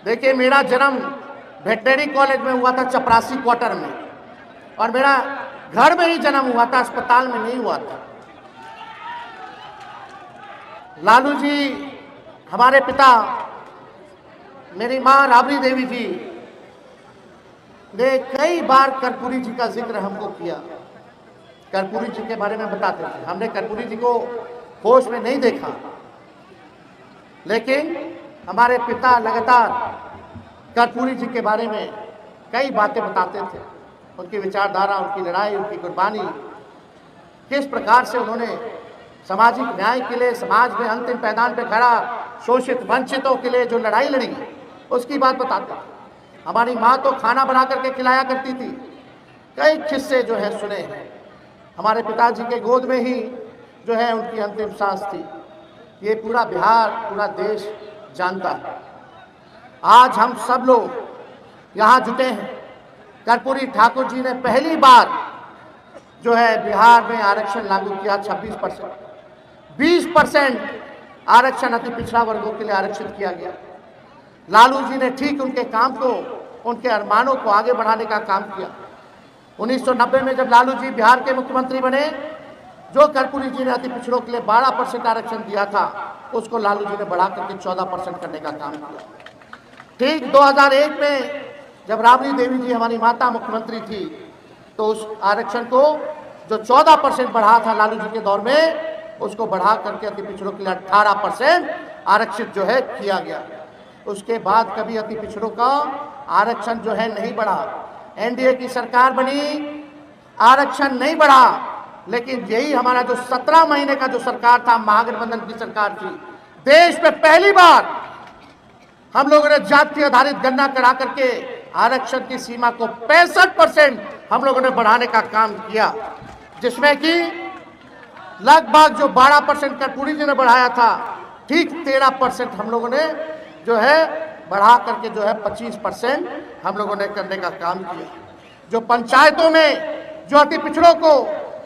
देखिए, मेरा जन्म वेटनरी कॉलेज में हुआ था, चपरासी क्वार्टर में, और मेरा घर में ही जन्म हुआ था, अस्पताल में नहीं हुआ था। लालू जी हमारे पिता, मेरी माँ राबड़ी देवी जी ने कई बार कर्पूरी जी का जिक्र हमको किया। कर्पूरी जी के बारे में बताते थे। हमने कर्पूरी जी को होश में नहीं देखा, लेकिन हमारे पिता लगातार कर्पूरी जी के बारे में कई बातें बताते थे। उनकी विचारधारा, उनकी लड़ाई, उनकी कुर्बानी, किस प्रकार से उन्होंने सामाजिक न्याय के लिए समाज में अंतिम पैदान पे खड़ा शोषित वंचितों के लिए जो लड़ाई लड़ी, उसकी बात बताते थे। हमारी माँ तो खाना बना करके खिलाया करती थी। कई किस्से जो है सुने हैं। हमारे पिताजी के गोद में ही जो है उनकी अंतिम सांस थी। ये पूरा बिहार, पूरा देश जानता है। आज हम सब लोग यहाँ जुटे हैं। कर्पूरी ठाकुर जी ने पहली बार जो है बिहार में आरक्षण लागू किया। 26%, 20% आरक्षण अति पिछड़ा वर्गों के लिए आरक्षित किया गया। लालू जी ने ठीक उनके काम को, उनके अरमानों को आगे बढ़ाने का काम किया। 1990 में जब लालू जी बिहार के मुख्यमंत्री बने, जो कर्पूरी जी ने अति पिछड़ों के लिए 12% आरक्षण दिया था, उसको लालू जी ने बढ़ा करके 14% करने का काम किया। ठीक 2001 में जब राबड़ी देवी जी हमारी माता मुख्यमंत्री थी, तो उस आरक्षण को जो 14% बढ़ा था लालू जी के दौर में, उसको बढ़ा करके अति पिछड़ों के लिए 18% आरक्षित जो है किया गया। उसके बाद कभी अति पिछड़ों का आरक्षण जो है नहीं बढ़ा। एनडीए की सरकार बनी, आरक्षण नहीं बढ़ा। लेकिन यही हमारा जो 17 महीने का जो सरकार था, महागठबंधन की सरकार थी, देश में पहली बार हम लोगों ने जाति आधारित गणना करा करके आरक्षण की सीमा को 65% हम लोगों ने बढ़ाने का काम किया, जिसमें कि लगभग जो 12% कर्पूरी जी ने बढ़ाया था, ठीक 13% हम लोगों ने जो है बढ़ा करके जो है 25% हम लोगों ने करने का काम किया। जो पंचायतों में जो अति पिछड़ों को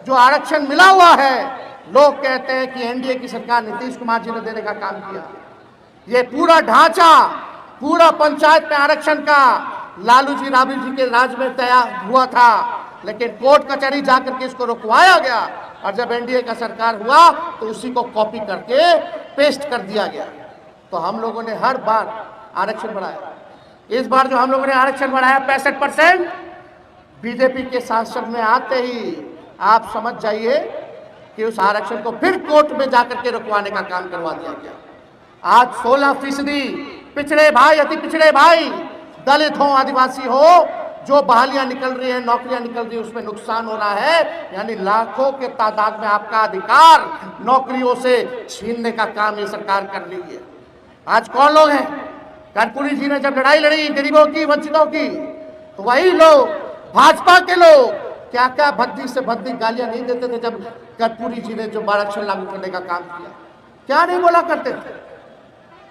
जो आरक्षण मिला हुआ है, लोग कहते हैं कि एनडीए की सरकार नीतीश कुमार जी ने देने का काम किया। ये पूरा ढांचा, पूरा पंचायत में आरक्षण का लालू जी राबड़ी जी के राज में तैयार हुआ था, लेकिन कोर्ट कचहरी जाकर के इसको रुकवाया गया, और जब एनडीए का सरकार हुआ तो उसी को कॉपी करके पेस्ट कर दिया गया। तो हम लोगों ने हर बार आरक्षण बढ़ाया। इस बार जो हम लोगों ने आरक्षण बढ़ाया 65%, बीजेपी के सांसद में आते ही आप समझ जाइए कि उस आरक्षण को फिर कोर्ट में जाकर के रुकवाने का काम करवा दिया गया। आज 16% पिछड़े भाई, अति पिछड़े भाई, दलित हो, आदिवासी हो, जो बहालियां निकल रही है, नौकरियां निकल रही है, उसमें नुकसान हो रहा है। यानी लाखों के तादाद में आपका अधिकार नौकरियों से छीनने का काम ये सरकार कर रही है। आज कौन लोग हैं? कर्पूरी जी ने जब लड़ाई लड़ी गरीबों की, वंचितों की, तो वही लोग, भाजपा के लोग, क्या क्या भद्दी से भद्दी गालियां नहीं देते थे जब कर्पूरी जी ने जो आरक्षण लागू करने का काम किया? क्या नहीं बोला करते थे?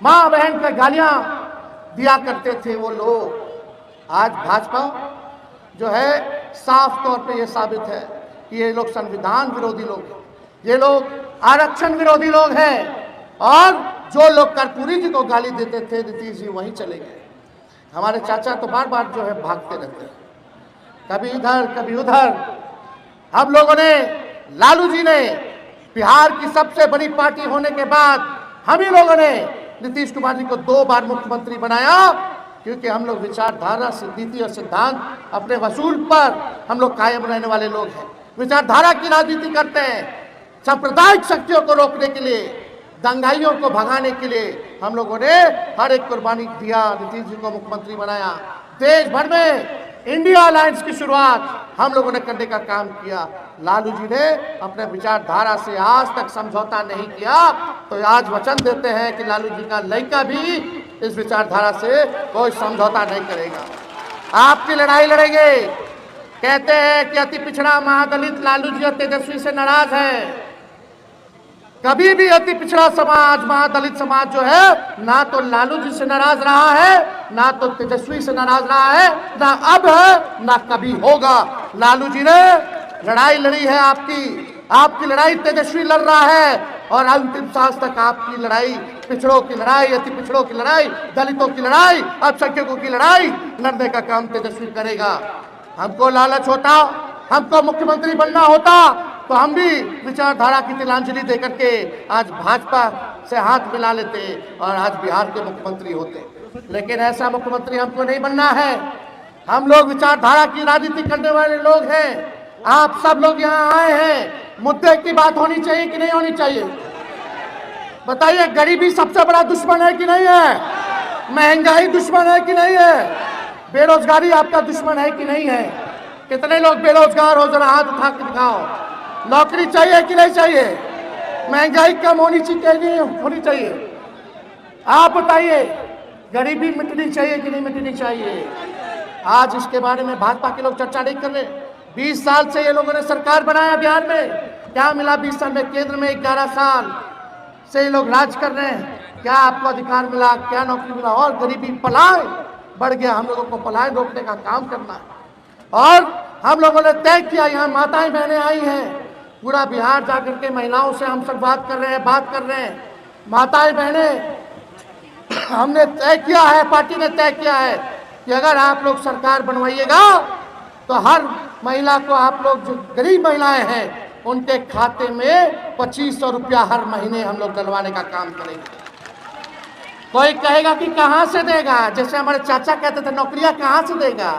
माँ बहन पे गालियां दिया करते थे वो लोग। आज भाजपा जो है साफ तौर पे ये साबित है कि ये लोग संविधान विरोधी लोग हैं, ये लोग आरक्षण विरोधी लोग हैं। और जो लोग कर्पूरी जी को गाली देते थे, नीतीश जी वहीं चले गए। हमारे चाचा तो बार बार जो है भागते रहते हैं, कभी इधर कभी उधर। हम लोगों ने, लालू जी ने बिहार की सबसे बड़ी पार्टी होने के बाद हम ही लोगों ने नीतीश कुमार जी को 2 बार मुख्यमंत्री बनाया, क्योंकि हम लोग विचारधारा से, नीति और सिद्धांत अपने वसूल पर हम लोग कायम रहने वाले लोग हैं। विचारधारा की राजनीति करते हैं। सांप्रदायिक शक्तियों को रोकने के लिए, दंगाइयों को भगाने के लिए हम लोगों ने हर एक कुर्बानी दिया, नीतीश जी को मुख्यमंत्री बनाया। देश भर में इंडिया अलायंस की शुरुआत हम लोगों ने करने का काम किया। लालू जी ने अपने विचारधारा से आज तक समझौता नहीं किया, तो आज वचन देते हैं कि लालू जी का लड़का भी इस विचारधारा से कोई समझौता नहीं करेगा। आपकी लड़ाई लड़ेंगे। कहते हैं कि अति पिछड़ा महादलित लालू जी और तेजस्वी से नाराज है। कभी भी अति पिछड़ा समाज, महादलित समाज जो है, ना तो लालू जी से नाराज रहा है, ना तो तेजस्वी से नाराज रहा है, ना अब है, ना कभी होगा। लालू जी ने लड़ाई लड़ी है आपकी लड़ाई तेजस्वी लड़ रहा है। और अंतिम सांस तक आपकी लड़ाई, पिछड़ों की लड़ाई, अति पिछड़ों की लड़ाई, दलितों की लड़ाई, अल्पसंख्यकों की लड़ाई लड़ने का काम तेजस्वी करेगा। हमको लालच होता, हमको मुख्यमंत्री बनना होता तो हम भी विचारधारा की तिलांजलि देकर के आज भाजपा से हाथ मिला लेते और आज बिहार के मुख्यमंत्री होते। लेकिन ऐसा मुख्यमंत्री हमको नहीं बनना है। हम लोग विचारधारा की राजनीति करने वाले लोग हैं। आप सब लोग यहाँ आए हैं, मुद्दे की बात होनी चाहिए कि नहीं होनी चाहिए? बताइए, गरीबी सबसे बड़ा दुश्मन है कि नहीं है? महंगाई दुश्मन है कि नहीं है? बेरोजगारी आपका दुश्मन है कि नहीं है? कितने लोग बेरोजगार हो, जरा हाथ उठा के दिखाओ। नौकरी चाहिए कि नहीं चाहिए? महंगाई कम होनी चाहिए कि नहीं होनी चाहिए? आप बताइए, गरीबी मिटनी चाहिए कि नहीं मिटनी चाहिए? आज इसके बारे में भाजपा के लोग चर्चा नहीं कर रहे। 20 साल से ये लोगों ने सरकार बनाया बिहार में, क्या मिला 20 साल में? केंद्र में 11 साल से ये लोग राज कर रहे हैं। क्या आपको अधिकार मिला? क्या नौकरी मिला? और गरीबी पलायन बढ़ गया। हम लोगों को पलायन रोकने का काम करना है। और हम लोगों ने तय किया, यहाँ माताएं बहनें आई हैं, पूरा बिहार जाकर के महिलाओं से हम सब बात कर रहे हैं। माताएं बहनें, हमने तय किया है, पार्टी ने तय किया है कि अगर आप लोग सरकार बनवाइएगा तो हर महिला को, आप लोग जो गरीब महिलाएं हैं उनके खाते में 2500 रुपया हर महीने हम लोग डलवाने का काम करेंगे। कोई कहेगा कि कहाँ से देगा? जैसे हमारे चाचा कहते थे, नौकरियां कहाँ से देगा?